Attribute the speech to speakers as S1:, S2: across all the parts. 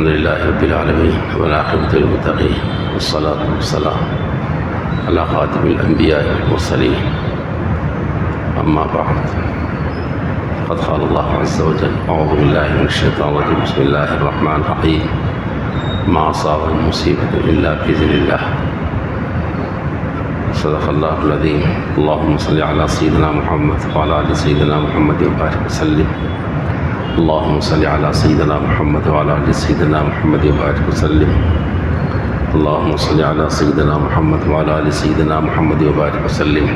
S1: الحمد لله رب العالمين والعاقبة للمتقين والصلاة والسلام على خاتم الأنبياء والمرسلين أما بعد قد قال الله عز وجل أعوذ بالله من الشيطان الرجيم بسم الله الرحمن الرحيم ما أصاب من مصيبة إلا بإذن الله صدق الله العظيم اللهم صل على سيدنا محمد وعلى آل سيدنا محمد وبارك وسلم اللهم صل على سيدنا محمد وعلى آل سيدنا محمد وبارك وسلم اللهم صل على سيدنا محمد وعلى آل سيدنا محمد وبارك وسلم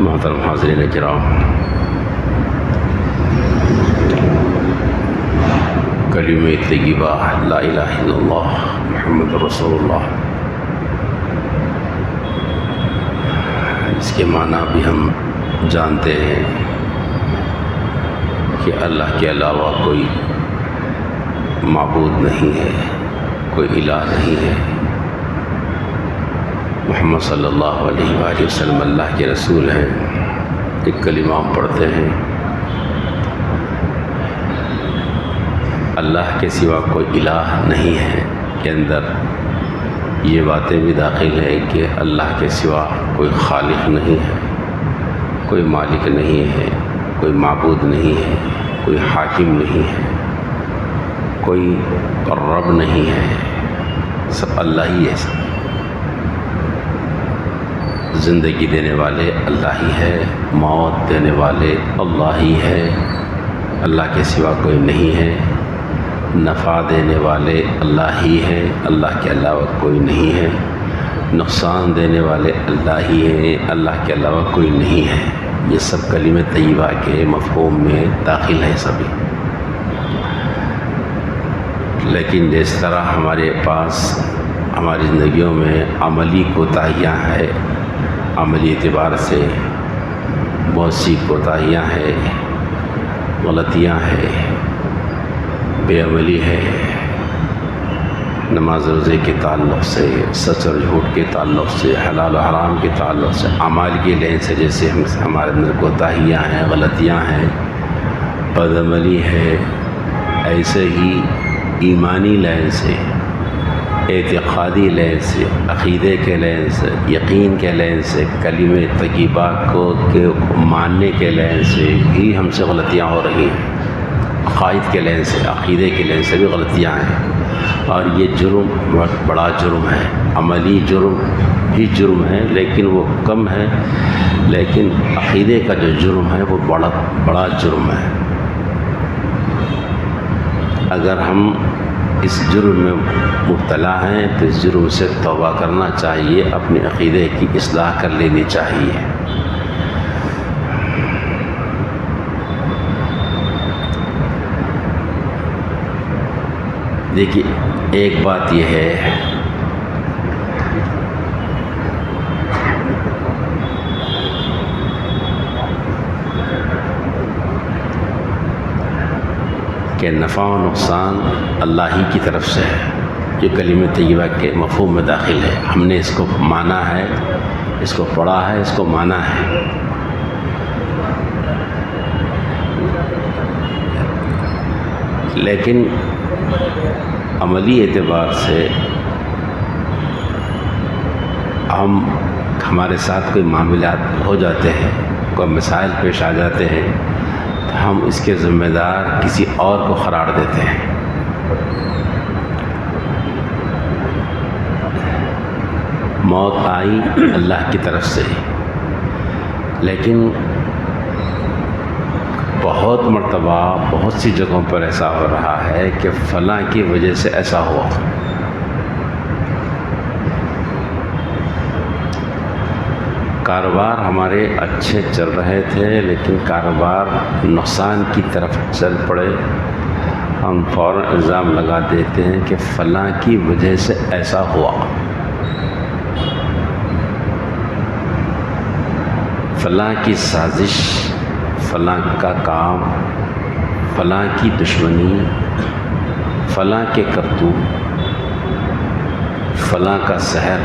S1: محترم حاضرین کرام، کلمہ طیبہ لا الہ الا اللہ محمد رسول اللہ، اس کے معنی بھی ہم جانتے ہیں کہ اللہ کے علاوہ کوئی معبود نہیں ہے، کوئی الہ نہیں ہے، محمد صلی اللہ علیہ وآلہ وسلم اللہ کے رسول ہیں۔ ایک کلمہ ہم پڑھتے ہیں، اللہ کے سوا کوئی الہ نہیں ہے، کے اندر یہ باتیں بھی داخل ہیں کہ اللہ کے سوا کوئی خالق نہیں ہے، کوئی مالک نہیں ہے، کوئی معبود نہیں ہے، کوئی حاکم نہیں ہے، کوئی رب نہیں ہے، سب اللہ ہی ہے۔ زندگی دینے والے اللہ ہی ہے، موت دینے والے اللہ ہی ہے، اللہ کے سوا کوئی نہیں ہے، نفع دینے والے اللہ ہی ہے، اللہ کے علاوہ کوئی نہیں ہے، نقصان دینے والے اللہ ہی ہیں، اللہ کے علاوہ کوئی نہیں ہے۔ یہ سب کلمہ طیبہ کے مفہوم میں داخل ہے سبھی، لیکن جس طرح ہمارے پاس ہماری زندگیوں میں عملی کوتاہیاں ہیں، عملی اعتبار سے بہت سی کوتاہیاں ہیں، غلطیاں ہیں، بے عملی ہے، نماز روزے کے تعلق سے، سچ اور جھوٹ کے تعلق سے، حلال و حرام کے تعلق سے، اعمال کے لین سے جیسے ہمارے اندر کوتاہیاں ہیں، غلطیاں ہیں، بد عملی ہے، ایسے ہی ایمانی لین سے، اعتقادی لین سے، عقیدے کے لین سے، یقین کے لین سے، کلمہ طیبہ کو ماننے کے لین سے بھی ہم سے غلطیاں ہو رہی ہیں، عقائد کے لین سے، عقیدے کے لین سے بھی غلطیاں ہیں، اور یہ جرم بہت بڑا جرم ہے۔ عملی جرم بھی جرم ہے لیکن وہ کم ہے، لیکن عقیدے کا جو جرم ہے وہ بڑا جرم ہے۔ اگر ہم اس جرم میں مبتلا ہیں تو اس جرم سے توبہ کرنا چاہیے، اپنے عقیدے کی اصلاح کر لینی چاہیے۔ دیکھیے، ایک بات یہ ہے کہ نفع و نقصان اللہ ہی کی طرف سے ہے، یہ کلمہ طیبہ کے مفہوم میں داخل ہے۔ ہم نے اس کو مانا ہے، اس کو پڑھا ہے، اس کو مانا ہے، لیکن عملی اعتبار سے ہمارے ساتھ کوئی معاملات ہو جاتے ہیں، کوئی مسائل پیش آ جاتے ہیں تو ہم اس کے ذمہ دار کسی اور کو قرار دیتے ہیں۔ موت آئی اللہ کی طرف سے، لیکن بہت مرتبہ بہت سی جگہوں پر ایسا ہو رہا ہے کہ فلاں کی وجہ سے ایسا ہوا۔ کاروبار ہمارے اچھے چل رہے تھے لیکن کاروبار نقصان کی طرف چل پڑے، ہم فوراً الزام لگا دیتے ہیں کہ فلاں کی وجہ سے ایسا ہوا، فلاں کی سازش، فلاں کا کام، فلاں کی دشمنی، فلاں کے کرتوت، فلاں کا سحر،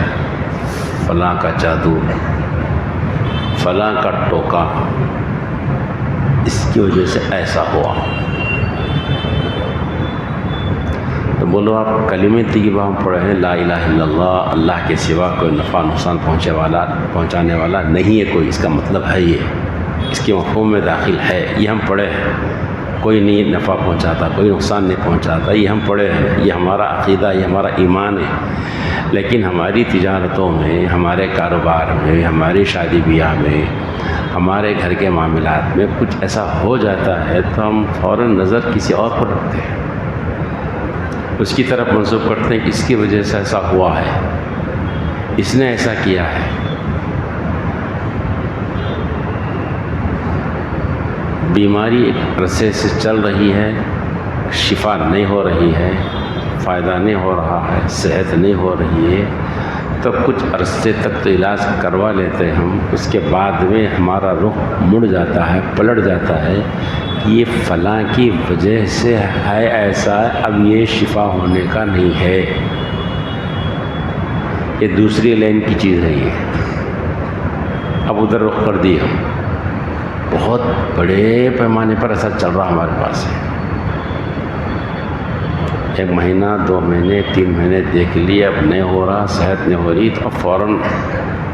S1: فلاں کا جادو، فلاں کا ٹوکا، اس کی وجہ سے ایسا ہوا۔ تو بولو آپ کلمہ طیبہ ہم پڑھے ہیں، لا الہ الا اللہ، اللہ کے سوا کوئی نفع نقصان پہنچانے والا نہیں ہے کوئی، اس کا مطلب ہے یہ، اس کے مفہوم میں داخل ہے، یہ ہم پڑھے ہیں، کوئی نہیں نفع پہنچاتا، کوئی نقصان نہیں پہنچاتا، یہ ہم پڑھے ہیں، یہ ہمارا عقیدہ، یہ ہمارا ایمان ہے۔ لیکن ہماری تجارتوں میں، ہمارے کاروبار میں، ہماری شادی بیاہ میں، ہمارے گھر کے معاملات میں کچھ ایسا ہو جاتا ہے تو ہم فوراً نظر کسی اور پر رکھتے ہیں، اس کی طرف منسوب کرتے ہیں کہ اس کی وجہ سے ایسا ہوا ہے، اس نے ایسا کیا ہے۔ بیماری ایک عرصے سے چل رہی ہے، شفا نہیں ہو رہی ہے، فائدہ نہیں ہو رہا ہے، صحت نہیں ہو رہی ہے، تو کچھ عرصے تک تو علاج کروا لیتے ہیں ہم، اس کے بعد میں ہمارا رخ مڑ جاتا ہے، پلٹ جاتا ہے کہ یہ فلاں کی وجہ سے ہے ایسا، اب یہ شفا ہونے کا نہیں ہے، یہ دوسری لائن کی چیز ہے، یہ اب ادھر رخ کر دی ہم، بہت بڑے پیمانے پر ایسا چل رہا ہمارے پاس ہے۔ 1 مہینہ 2 مہینے 3 مہینے دیکھ لیے، اب نہیں ہو رہا، صحت نہیں ہو رہی، تو اب فوراً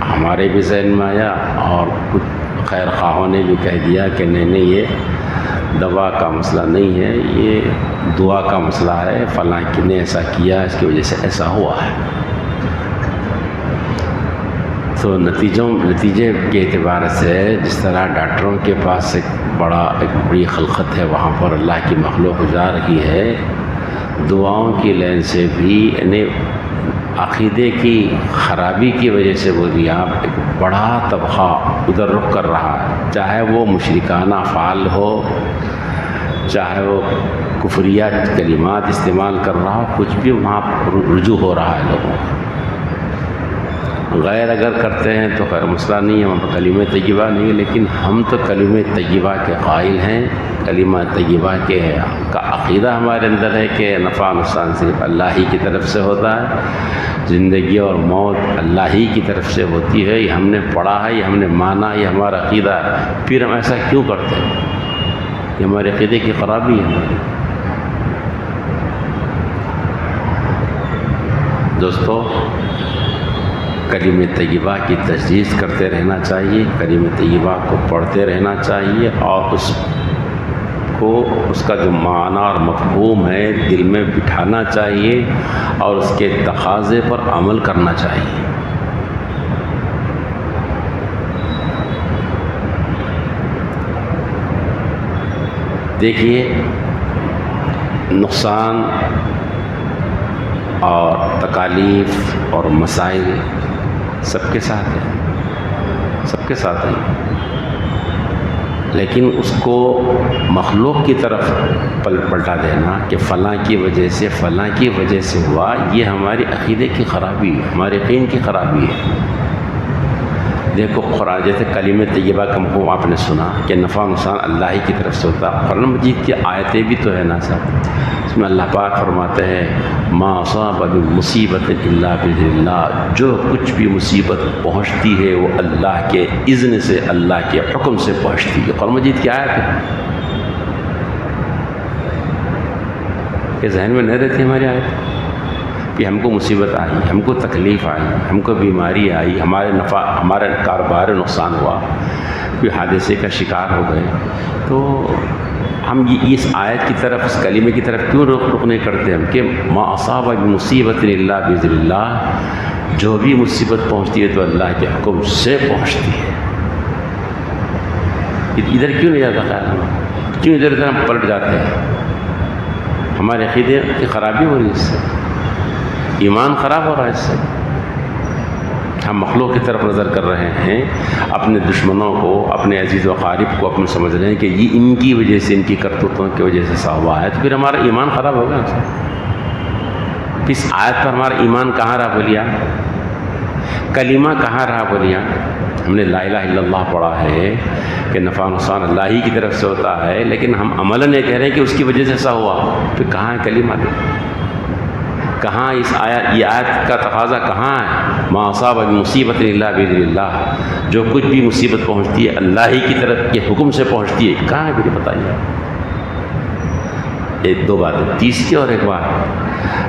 S1: ہمارے بھی ذہن میں آیا اور کچھ خیر خواہوں نے بھی کہہ دیا کہ نہیں یہ دوا کا مسئلہ نہیں ہے، یہ دعا کا مسئلہ ہے، فلاں نے ایسا کیا، اس کی وجہ سے ایسا ہوا ہے۔ تو نتیجے کے اعتبار سے جس طرح ڈاکٹروں کے پاس ایک بڑی خلقت ہے، وہاں پر اللہ کی مخلوق جا رہی ہے، دعاؤں کی لین سے بھی، یعنی عقیدے کی خرابی کی وجہ سے وہ آپ ایک بڑا طبقہ ادھر رخ کر رہا ہے، چاہے وہ مشرکانہ افعال ہو، چاہے وہ کفریات کلمات استعمال کر رہا ہو، کچھ بھی وہاں رجوع ہو رہا ہے لوگوں کا۔ غیر اگر کرتے ہیں تو خیر مسئلہ نہیں ہے، وہاں پر کلمہ طیبہ نہیں ہے، لیکن ہم تو کلمہ طیبہ کے قائل ہیں، کلمہ طیبہ کا عقیدہ ہمارے اندر ہے کہ نفع نقصان صرف اللہ ہی کی طرف سے ہوتا ہے، زندگی اور موت اللہ ہی کی طرف سے ہوتی ہے، یہ ہم نے پڑھا ہے، یہ ہم نے مانا، یہ ہمارا عقیدہ ہے، پھر ہم ایسا کیوں کرتے ہیں؟ یہ ہمارے عقیدے کی خرابی ہے ہماری۔ دوستو، کلمہ طیبہ کی تجدید کرتے رہنا چاہیے، کلمہ طیبہ کو پڑھتے رہنا چاہیے، اور اس کا جو معنی اور مفہوم ہے دل میں بٹھانا چاہیے، اور اس کے تقاضے پر عمل کرنا چاہیے۔ دیکھیے، نقصان اور تکالیف اور مسائل سب کے ساتھ ہیں، سب کے ساتھ ہیں، لیکن اس کو مخلوق کی طرف پلٹا دینا کہ فلاں کی وجہ سے ہوا، یہ ہماری عقیدے کی خرابی ہے، ہمارے یقین کی خرابی ہے۔ دیکھو قرآن، جیسے کلمہ طیبہ کا مفہوم آپ نے سنا کہ نفع نقصان اللہ ہی کی طرف سے ہوتا، قرآن مجید کی آیتیں بھی تو ہے نا صاحب، اس میں اللہ پاک فرماتے ہیں ما اصاب من مصیبت الا باذن اللہ، جو کچھ بھی مصیبت پہنچتی ہے وہ اللہ کے اذن سے، اللہ کے حکم سے پہنچتی ہے۔ قرآن مجید کی آیت ہے کہ ذہن میں نہیں رہتی ہماری آیت کہ ہم کو مصیبت آئی، ہم کو تکلیف آئی، ہم کو بیماری آئی، ہمارے کاروبار نقصان ہوا، کوئی حادثے کا شکار ہو گئے، تو ہم اس آیت کی طرف، اس کلمے کی طرف کیوں رخ نہیں کرتے ہم کہ ما اصاب مصیبت الا باذن اللہ، جو بھی مصیبت پہنچتی ہے تو اللہ کے حکم سے پہنچتی ہے۔ ادھر کیوں نہیں جاتا خیال ہم، کیوں ادھر ہم پلٹ جاتے ہیں؟ ہمارے عقیدے کی خرابی ہو رہی ہے، اس سے ایمان خراب ہو رہا ہے، اس سے ہم مخلوق کی طرف نظر کر رہے ہیں، اپنے دشمنوں کو، اپنے عزیز و اقارب کو اپنے سمجھ رہے ہیں کہ یہ ان کی وجہ سے، ان کی کرتوتوں کی وجہ سے ایسا ہوا ہے، تو پھر ہمارا ایمان خراب ہوگا۔ اس آیت پر ہمارا ایمان کہاں رہا بولیا؟ کلمہ کہاں رہا بولیا؟ ہم نے لا الہ الا اللہ پڑھا ہے کہ نفع نقصان اللہ ہی کی طرف سے ہوتا ہے، لیکن ہم عملاً یہ کہہ رہے ہیں کہ اس کی وجہ سے ایسا ہوا، پھر کہاں ہے کلمہ؟ کہاں یہ آیت کا تقاضا کہاں ہے؟ ما اصاب من مصیبت الا باذن اللہ، جو کچھ بھی مصیبت پہنچتی ہے اللہ ہی کی طرف کے حکم سے پہنچتی ہے، کہاں ہے مجھے بتائیے؟ ایک دو باتیں، تیسری اور ایک بات،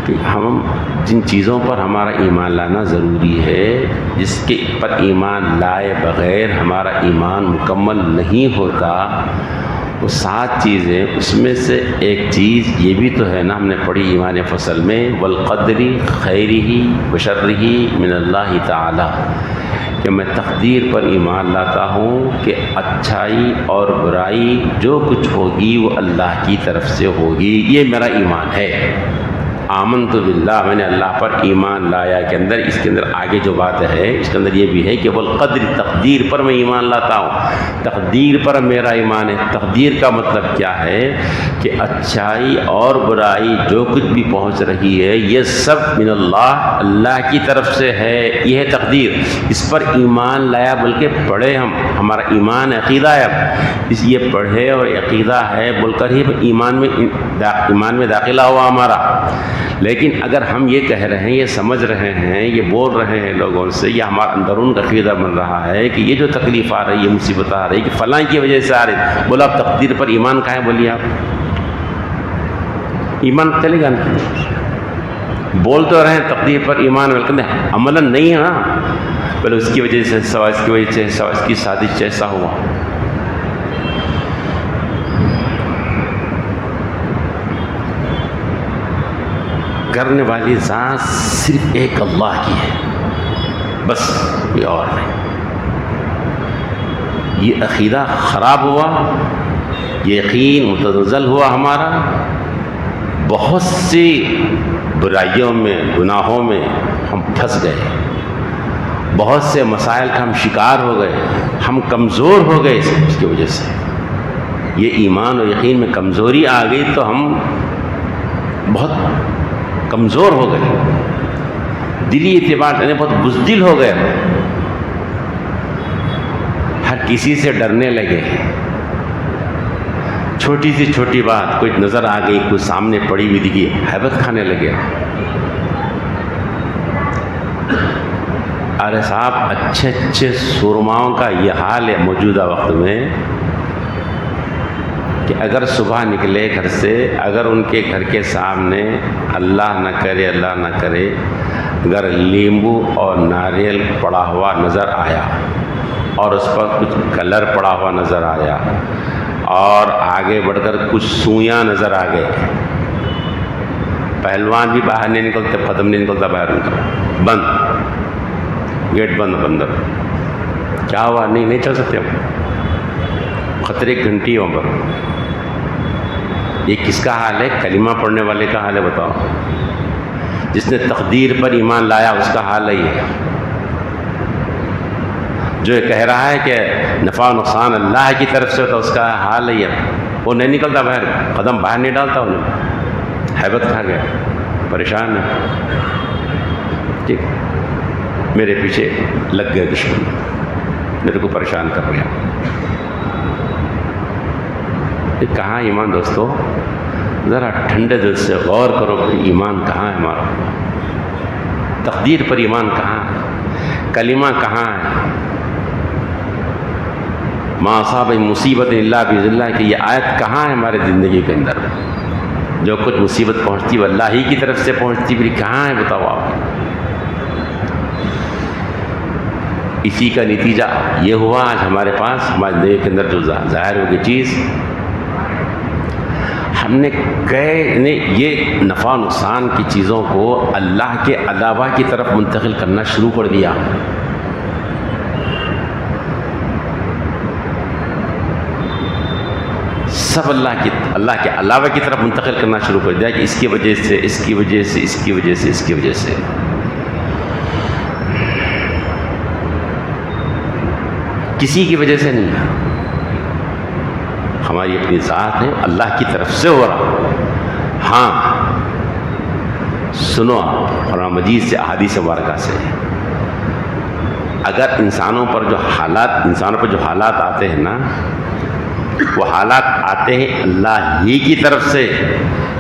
S1: کہ ہم جن چیزوں پر ہمارا ایمان لانا ضروری ہے، جس کے پر ایمان لائے بغیر ہمارا ایمان مکمل نہیں ہوتا، وہ 7 چیزیں، اس میں سے ایک چیز یہ بھی تو ہے نا، ہم نے پڑھی ایمان فصل میں، والقدر خیرہ وشرہ من اللہ تعالی، کہ میں تقدیر پر ایمان لاتا ہوں کہ اچھائی اور برائی جو کچھ ہوگی وہ اللہ کی طرف سے ہوگی، یہ میرا ایمان ہے۔ آمنت باللہ، میں نے اللہ پر ایمان لایا کے اندر، اس کے اندر آگے جو بات ہے اس کے اندر یہ بھی ہے کہ والقدر، تقدیر پر میں ایمان لاتا ہوں، تقدیر پر میرا ایمان ہے۔ تقدیر کا مطلب کیا ہے کہ اچھائی اور برائی جو کچھ بھی پہنچ رہی ہے یہ سب من اللہ، اللہ کی طرف سے ہے، یہ ہے تقدیر۔ اس پر ایمان لایا، بلکہ پڑھے ہمارا ایمان عقیدہ ہے، اس یہ پڑھے اور عقیدہ ہے بول کر ہی ایمان میں داخلہ ہوا ہمارا۔ لیکن اگر ہم یہ کہہ رہے ہیں، یہ سمجھ رہے ہیں، یہ بول رہے ہیں لوگوں سے، یا ہمارا اندرون کا عقیدہ بن رہا ہے کہ یہ جو تکلیف آ رہی ہے، مصیبت آ رہی ہے کہ فلاں کی وجہ سے آ رہی، بولا اب تقدیر پر ایمان کہاں ہے؟ بولیے آپ، ایمان چلے گا نا؟ بول تو رہے ہیں تقدیر پر ایمان، بلکہ عملاً نہیں ہے نا، بولے اس کی وجہ سے سوا، اس کی وجہ سے سوا، اس کی سازش ایسا ہوا۔ کرنے والی ذات صرف ایک اللہ کی ہے، بس کوئی اور نہیں۔ یہ عقیدہ خراب ہوا، یہ یقین متزلزل ہوا ہمارا، بہت سی برائیوں میں، گناہوں میں ہم پھنس گئے، بہت سے مسائل کا ہم شکار ہو گئے، ہم کمزور ہو گئے اس کی وجہ سے۔ یہ ایمان اور یقین میں کمزوری آ گئی تو ہم بہت کمزور ہو گئے، دلی اعتبار سے بہت بزدل ہو گئے، ہر کسی سے ڈرنے لگے، چھوٹی سی چھوٹی بات کوئی نظر آ گئی، کوئی سامنے پڑی ہوئی دکھی، ہیبت کھانے لگے۔ ارے صاحب، اچھے اچھے سرماؤں کا یہ حال ہے موجودہ وقت میں کہ اگر صبح نکلے گھر سے، اگر ان کے گھر کے سامنے اللہ نہ کرے اگر لیمبو اور ناریل پڑا ہوا نظر آیا اور اس پر کچھ کلر پڑا ہوا نظر آیا اور آگے بڑھ کر کچھ سوئیاں نظر آ گئے، پہلوان بھی باہر نہیں نکلتے، قدم نہیں نکلتا باہر، ان کا بند، گیٹ بند، کیا ہوا؟ نہیں چل سکتے ہم، خطرے کی گھنٹی وہاں پر۔ یہ کس کا حال ہے؟ کلمہ پڑھنے والے کا حال ہے، بتاؤ۔ جس نے تقدیر پر ایمان لایا اس کا حال ہے یہ، جو یہ کہہ رہا ہے کہ نفع و نقصان اللہ کی طرف سے ہوتا اس کا حال ہے یہ، وہ نہیں نکلتا باہر، قدم باہر نہیں ڈالتا، انہیں ہیبت کھا گیا، پریشان ہے۔ ٹھیک، میرے پیچھے لگ گئے دشمن، میرے کو پریشان کر رہے ہیں۔ کہاں ایمان دوستو؟ ذرا ٹھنڈے دل سے غور کرو کہ ایمان کہاں ہے ہمارا، تقدیر پر ایمان کہاں ہے، کلمہ کہاں ہے، ما اصاب مصیبت الا باذن اللہ کہ یہ آیت کہاں ہے ہمارے زندگی کے اندر؟ جو کچھ مصیبت پہنچتی وہ اللہ ہی کی طرف سے پہنچتی، پھر کہاں ہے بتاؤ آپ؟ اسی کا نتیجہ یہ ہوا آج ہمارے پاس، ہمارے زندگی کے اندر جو ظاہر ہوگی چیز، ہم نے یہ نفع نقصان کی چیزوں کو اللہ کے علاوہ کی طرف منتقل کرنا شروع کر دیا۔ سب اللہ کے علاوہ کی طرف منتقل کرنا شروع کر دیا کہ اس کی وجہ سے، اس کی وجہ سے، اس کی وجہ سے، اس کی وجہ سے۔ کسی کی وجہ سے نہیں، ہماری اپنی ذات ہے، اللہ کی طرف سے ہو رہا۔ ہاں سنو قرآن مجید سے، احادیث مبارکہ سے، اگر انسانوں پر جو حالات آتے ہیں نا، وہ حالات آتے ہیں اللہ ہی کی طرف سے،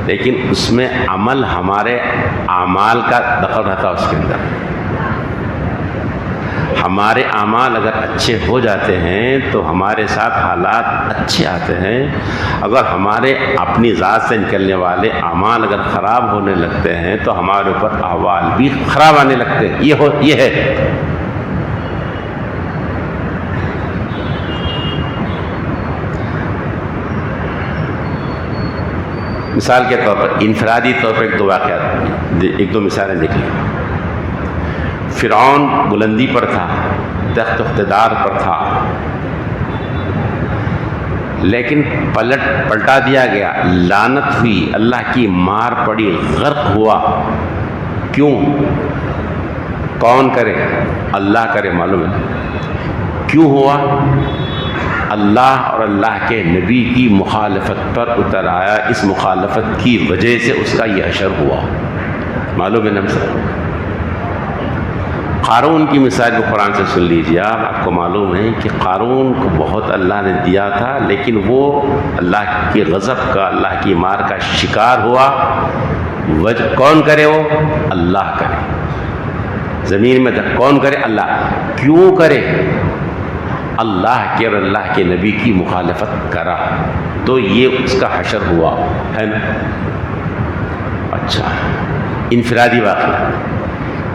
S1: لیکن اس میں عمل ہمارے اعمال کا دخل رہتا ہے اس کے اندر۔ ہمارے اعمال اگر اچھے ہو جاتے ہیں تو ہمارے ساتھ حالات اچھے آتے ہیں. اگر ہمارے اپنی ذات سے نکلنے والے اعمال اگر خراب ہونے لگتے ہیں تو ہمارے اوپر احوال بھی خراب آنے لگتے ہیں. یہ ہے. مثال کے طور پر انفرادی طور پر ایک دو مثالیں دیکھ لیں. فرعون بلندی پر تھا، تخت اقتدار پر تھا، لیکن پلٹا دیا گیا، لعنت ہوئی، اللہ کی مار پڑی، غرق ہوا. کیوں؟ کون کرے؟ اللہ کرے. معلوم ہے کیوں ہوا؟ اللہ اور اللہ کے نبی کی مخالفت پر اتر آیا. اس مخالفت کی وجہ سے اس کا یہ حشر ہوا. معلوم ہے نا سب کو. قارون کی مثال کو قرآن سے سن لیجیے. آپ کو معلوم ہے کہ قارون کو بہت اللہ نے دیا تھا، لیکن وہ اللہ کے غضب کا، اللہ کی مار کا شکار ہوا. وجہ کون کرے؟ وہ اللہ کرے. زمین میں کون کرے؟ اللہ. کیوں کرے؟ اللہ کے اور اللہ کے نبی کی مخالفت کرا تو یہ اس کا حشر ہوا ہے نا. اچھا، انفرادی واقعہ.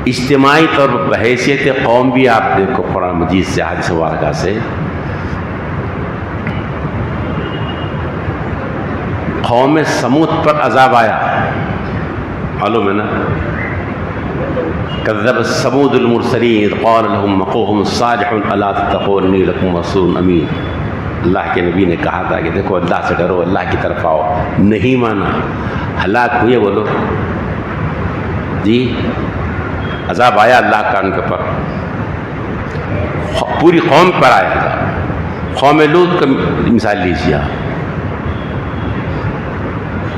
S1: اجتماعی طور پر بحیثیت قوم بھی آپ دیکھو قرآن مجید سے، حدیث مبارکہ سے. قوم سمود پر عذاب آیا، معلوم ہے نا. کذب ثمود المرسلین اذ قال لهم اخوهم صالح الا تتقون انی لکم رسول امین. اللہ کے نبی نے کہا تھا کہ دیکھو اللہ سے ڈرو، اللہ کی طرف آؤ. نہیں مانا، ہلاک ہوئے. بولو جی. عذاب آیا اللہ کا ان کے پر، پوری قوم پر آیا تھا. قوم لوط کا مثال لیجیے.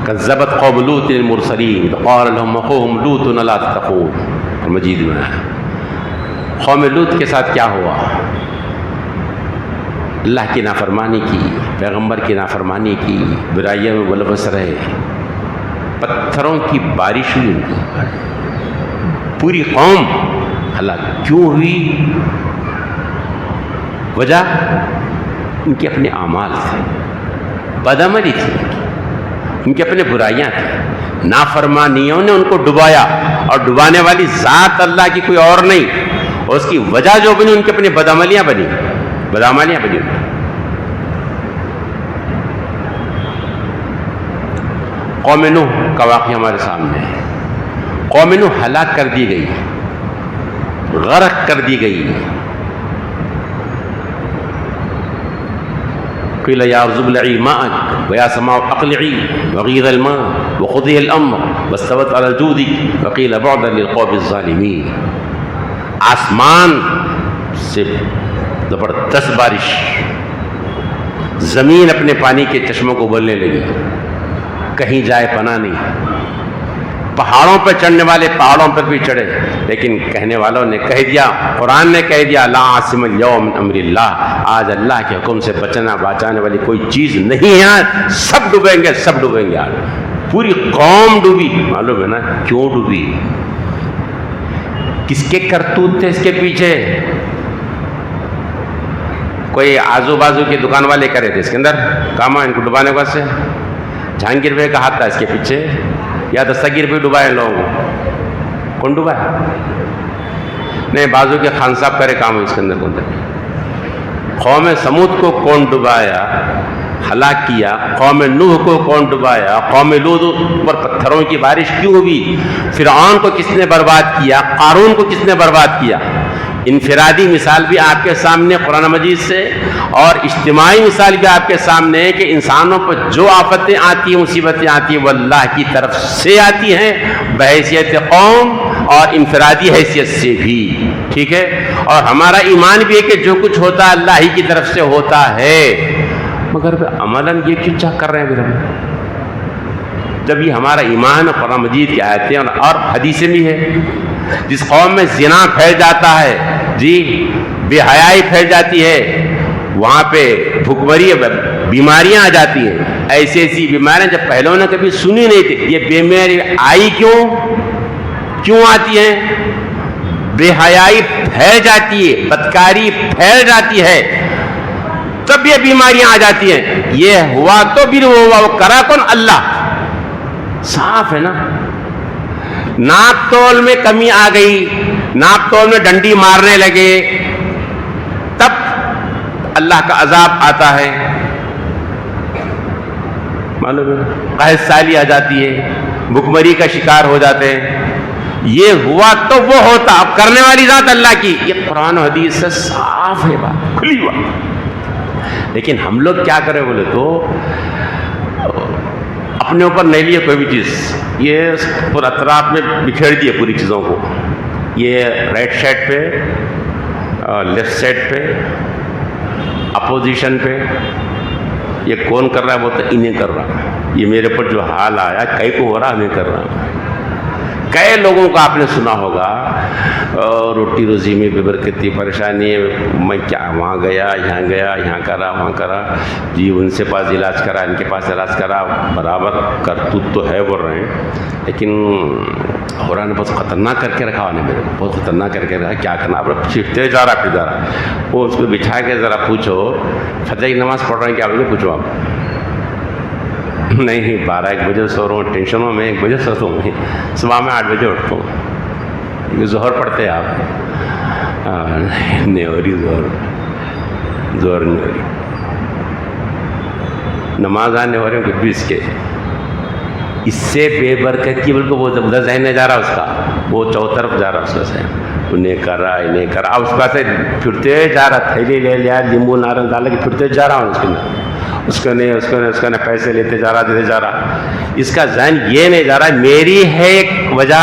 S1: کذبت قوم لوط المرسلین قال لهم اخوهم لوط الا تتقون. مجید میں ہے قوم لوط کے ساتھ کیا ہوا؟ اللہ کی نافرمانی کی، پیغمبر کی نافرمانی کی، برائیوں میں ملوث رہے، پتھروں کی بارش ہوئی. پوری قوم ہلاک. کیوں ہوئی؟ وجہ ان کے اپنے اعمال تھے، بدعملی تھی، ان کے اپنے برائیاں تھیں. نافرمانیوں نے ان کو ڈبایا، اور ڈبانے والی ذات اللہ کی کوئی اور نہیں. اور اس کی وجہ جو بنی ان کے اپنے بدعملیاں بنی. قوم نوح کا واقعہ ہمارے سامنے ہے. قوم نوح ہلاک کر دی گئی، غرق کر دی گئی. قیل یا ارض ابلعی ماءک ویا سماء اقلعی وغیض الماء وقضی الامر واستوت علی الجود وقیل بعدا للقوم الظالمین. آسمان سے زبردست بارش، زمین اپنے پانی کے چشموں کو بولنے لگی، کہیں جائے پناہ نہیں. پہاڑوں پہ چڑھنے والے پہاڑوں پر بھی چڑھے، لیکن کہنے والوں نے کہہ دیا، قرآن نے کہہ دیا لا عاصم اليوم من امر اللہ. آج اللہ کے حکم سے بچانے والی کوئی چیز نہیں ہے. سب ڈوبیں گے. آج پوری قوم ڈوبی. معلوم ہے نا کیوں ڈوبی؟ کس کے کرتوت تھے اس کے پیچھے؟ کوئی آزو بازو کے دکان والے کرے تھے اس کے اندر کام ان کو ڈبانے کو. سے جہانگیر بھائی کا ہاتھ تھا اس کے پیچھے، یا دستگیر بھی ڈبائے لوگوں کو. کون ڈبایا؟ نہیں، بازو کے خان صاحب کرے کام اس کے اندر. کون تھا؟ قوم سمود کو کون ڈبایا، ہلاک کیا؟ قوم نوح کو کون ڈبایا؟ قوم لوط پر پتھروں کی بارش کیوں ہوئی؟ فرعون کو کس نے برباد کیا؟ قارون کو کس نے برباد کیا؟ انفرادی مثال بھی آپ کے سامنے قرآن مجید سے، اور اجتماعی مثال بھی آپ کے سامنے ہے کہ انسانوں پر جو آفتیں آتی ہیں، مصیبتیں آتی ہیں، وہ اللہ کی طرف سے آتی ہیں، بحیثیت قوم اور انفرادی حیثیت سے بھی. ٹھیک ہے؟ اور ہمارا ایمان بھی ہے کہ جو کچھ ہوتا ہے اللہ ہی کی طرف سے ہوتا ہے. مگر عملاً یہ کیوں چاہ کر رہے ہیں پھر ہم؟ جب یہ ہمارا ایمان قرآن مجید کی آیتیں اور حدیثیں بھی ہے. جس قوم میں زنا پھیل جاتا ہے، جی بے حیائی پھیل جاتی ہے، وہاں پہ بھوکمری بیماریاں آ جاتی ہیں. ایسی بیماریاں جب پہلے نے کبھی سنی نہیں تھی. یہ بیماری آئی کیوں آتی ہیں؟ بے حیائی پھیل جاتی ہے، بدکاری پھیل جاتی ہے، تب یہ بیماریاں آ جاتی ہیں. یہ ہوا تو بھی وہ ہوا، وہ کرا کون؟ اللہ. صاف ہے نا. ناپ تول میں کمی آ گئی، ناپ تول میں ڈنڈی مارنے لگے، تب اللہ کا عذاب آتا ہے. معلوم ہے، قحط سالی آ جاتی ہے، بھوکمری کا شکار ہو جاتے ہیں. یہ ہوا تو وہ ہوتا، اب کرنے والی ذات اللہ کی. یہ قرآن و حدیث سے صاف ہے بات، کھلی بات. لیکن ہم لوگ کیا کریں بولے تو اپنے اوپر نہیں لیے کوئی بھی چیز، یہ پورا اطراف میں بکھیر دیے پوری چیزوں کو. یہ رائٹ سائڈ پہ، لیفٹ سائڈ پہ، اپوزیشن پہ. یہ کون کر رہا ہے؟ وہ تو انہیں کر رہا. یہ میرے پر جو حال آیا کئی کو ہو رہا، میں کر رہا ہوں. کئی لوگوں کا آپ نے سنا ہوگا روٹی روزی میں بے برکتی، پریشانی ہے، میں کیا وہاں گیا، یہاں کرا، وہاں کرا، جی ان سے پاس علاج کرا، ان کے پاس علاج کرا. برابر کرتوت تو ہے بول رہے ہیں، لیکن قرآن نے بہت خطرناک کر کے رکھا نے میرے کو، بہت خطرناک کر کے رکھا. کیا کرنا؟ اب چھٹتے جا رہا پھر جا رہا. وہ اس کو بٹھا کے ذرا پوچھو فجر کی نماز پڑھ رہے ہیں کیا بولے؟ پوچھو آپ. نہیں 12-1 بجے سو رہا ہوں، ٹینشنوں میں 1 بجے سوتا ہوں، صبح میں 8 بجے اٹھتا ہوں. ظہر پڑھتے ہیں آپ؟ نہیں ہو رہی ظہر نہیں ہو رہی. نماز آنے ہو رہے ہیں 20 کے. اس سے بے برکتی بلکہ وہ ادھر ذہن نہیں جا رہا اس کا، وہ چوطرف جا رہا اس کا ذہن. انہیں کر رہا، انہیں کر رہا. اب اس کا سے پھرتے جا رہا، تھیلی لے لیا، لیمبو نارنگ ڈال کے پھرتے جا رہا ہوں اس کے اندر. اس کو نہیں پیسے لیتے جا رہا، دیتے جا رہا. اس کا ذہن یہ نہیں جا رہا میری ہے ایک وجہ،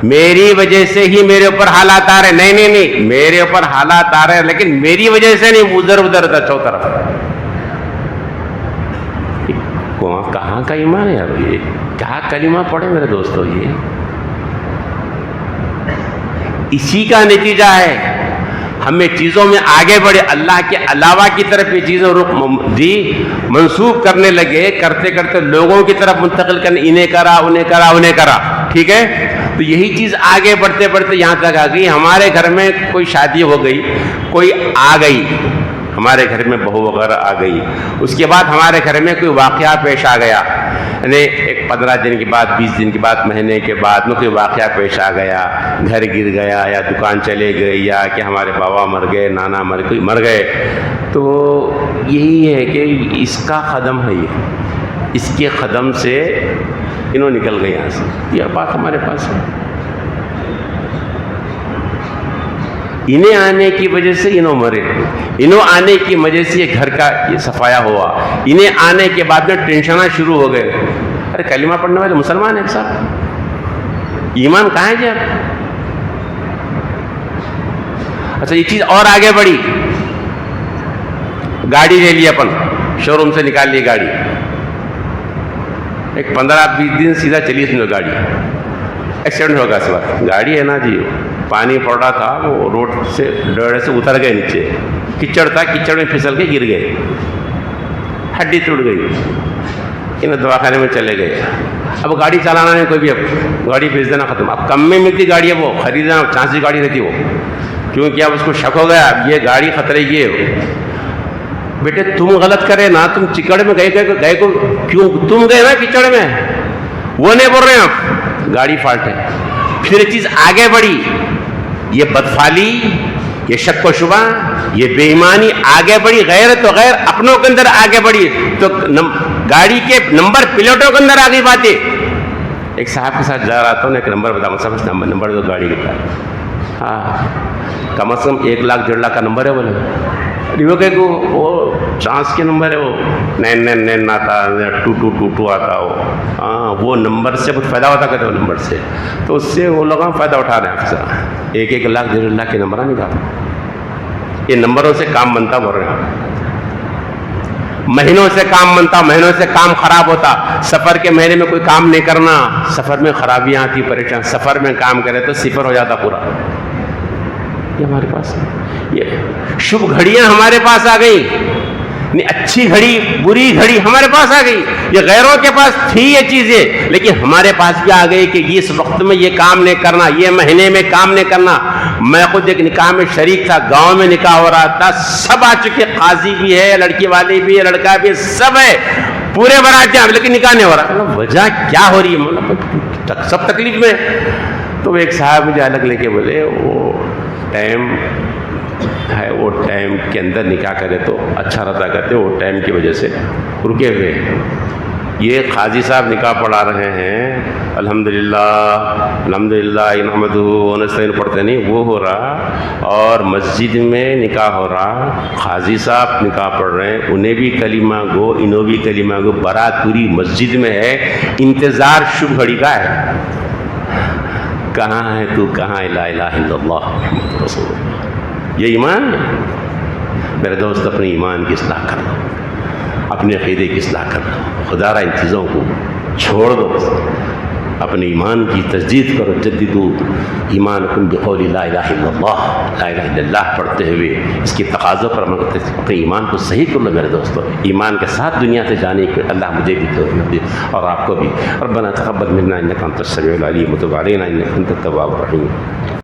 S1: میری وجہ سے ہی میرے اوپر حالات آ رہے. نہیں میرے اوپر حالات آ رہے ہیں لیکن میری وجہ سے نہیں، ادھر تھا چوطرف. کہاں کا ایمان ہے یار؟ یہ کیا کلمہ پڑھے میرے دوستو؟ یہ اسی کا نتیجہ ہے. ہمیں چیزوں میں آگے بڑھے، اللہ کے علاوہ کی طرف یہ چیزیں منسوخ کرنے لگے، کرتے کرتے لوگوں کی طرف منتقل کرنے، انہیں کرا. ٹھیک ہے، تو یہی چیز آگے بڑھتے بڑھتے یہاں تک آ گئی. ہمارے گھر میں کوئی شادی ہو گئی، کوئی آ گئی، ہمارے گھر میں بہو وغیرہ آ گئی. اس کے بعد ہمارے گھر میں کوئی واقعہ پیش آ گیا، یعنی ایک 15 دن کے بعد، 20 دن کے بعد، مہینے کے بعد میں کوئی واقعہ پیش آ گیا، گھر گر گیا یا دکان چلے گئی یا کہ ہمارے بابا مر گئے، نانا مر گئے. تو یہی ہے کہ اس کا قدم ہے، یہ اس کے قدم سے انہوں نکل گئے یہاں سے. یہ بات ہمارے پاس ہے. انہیں آنے کی وجہ سے انہوں مرے، انہوں آنے کی وجہ سے یہ گھر کا یہ صفایا ہوا. انہیں آنے کے بعد میں ٹینشنیں شروع ہو گئے. ارے کلمہ پڑھنے والے مسلمان ہیں صاحب، ایمان کہاں ہے جی آپ؟ اچھا یہ چیز اور آگے بڑھی. گاڑی لے لی اپن، شو روم سے نکال لی گاڑی، ایک 15-20 دن سیدھا چلی اس میں گاڑی. ایکسیڈنٹ ہوگا اس وقت. گاڑی ہے نا جی، پانی پڑ رہا تھا، وہ روڈ سے ڈوڑے سے اتر گئے نیچے، کچڑ تھا، کچڑ میں پھسل کے گر گئے، ہڈی ٹوٹ گئی. انہیں دواخانے میں چلے گئے. اب گاڑی چلانا نہیں کوئی بھی، اب گاڑی بیچ دینا ختم. اب کم میں ملتی گاڑی ہے، وہ خریدنا چانس کی گاڑی رہتی وہ، کیونکہ اب اس کو شک ہو گیا اب یہ گاڑی خطرے کی ہے. بیٹے تم غلط کرے نا، تم چکڑ میں گئے کو کیوں؟ تم گئے نا کچڑ میں، وہ نہیں بول رہے ہیں آپ، گاڑی فالٹ ہے. پھر یہ چیز آگے بڑھی، یہ بدفعلی، یہ شک و شبہ، یہ بے ایمانی آگے بڑھی. غیرت و غیر اپنوں کے اندر آگے بڑھی، تو گاڑی کے نمبر پلیٹوں کے اندر آ گئی باتیں. ایک صاحب کے ساتھ جا رہا تھا، ایک نمبر بتا، صاحب نمبر دو گاڑی کا. ہاں کم از کم 1 لاکھ 1.5 لاکھ کا نمبر ہے بولے. وہ چانس کے نمبر ہے، وہ 999 آتا، 2222 آتا. وہ نمبر سے بہت فائدہ ہوتا کہتے ہیں، وہ نمبر سے. تو اس سے وہ لوگ فائدہ اٹھا رہے ہیں. 1 لاکھ 1.5 لاکھ کے نمبر نہیں کہا. یہ نمبروں سے کام بنتا بول رہے ہیں. مہینوں سے کام بنتا، مہینوں سے کام خراب ہوتا. سفر کے مہینے میں کوئی کام نہیں کرنا، سفر میں خرابیاں آتی، پریشان. سفر میں کام کرے تو 0 ہو جاتا پورا. یہ ہمارے پاس ہے. یہ شبھ گھڑیاں ہمارے پاس آ گئی. نہیں اچھی گھڑی بری گھڑی ہمارے پاس آ گئی. یہ غیروں کے پاس تھی یہ چیزیں, لیکن ہمارے پاس بھی آ گئی کہ اس وقت میں یہ کام نہیں کرنا, یہ مہینے میں کام نہیں کرنا. میں خود ایک نکاح میں شریک تھا, گاؤں میں نکاح ہو رہا تھا, سب آ چکے, قاضی بھی ہے, لڑکی والے بھی ہے, لڑکا بھی ہے, سب ہے, پورے برات جام, لیکن نکاح نہیں ہو رہا. وجہ کیا ہو رہی ہے؟ سب تکلیف میں. تو ایک صاحب مجھے الگ لے کے بولے وہ ٹائم ہے, وہ ٹائم کے اندر نکاح کرے تو اچھا رہتا, کرتے وہ ٹائم کی وجہ سے رکے ہوئے. یہ قاضی صاحب نکاح پڑھا رہے ہیں, الحمدللہ نحمدہ ونستعینہ پڑھتے نہیں, وہ ہو رہا, اور مسجد میں نکاح ہو رہا, قاضی صاحب نکاح پڑھ رہے ہیں, انہیں بھی کلمہ گو, انہوں بھی کلمہ گو, بارات پوری مسجد میں ہے, انتظار شب گھڑی کا ہے. کہاں ہے تو, کہاں ہے لا الہ الا اللہ محمد رسول اللہ. یہ ایمان ہے میرے دوست. اپنے ایمان کی اصلاح کر لو, اپنے عقیدے کی اصلاح کر لو, خدا را ان چیزوں کو چھوڑ دو, اپنے ایمان کی تجدید کرو. جددو ایمانکم بقول لا الہ الا اللہ, لا الہ الا اللہ پڑھتے ہوئے اس کی تقاضوں پر عمل کرتے اپنے ایمان کو صحیح کر لو میرے دوستو. ایمان کے ساتھ دنیا سے جانے کے اللہ مجھے بھی توفیق دے اور آپ کو بھی. ربنا تقبل منا انک انت السمیع العلیم وتب علینا انک انت التواب الرحیم.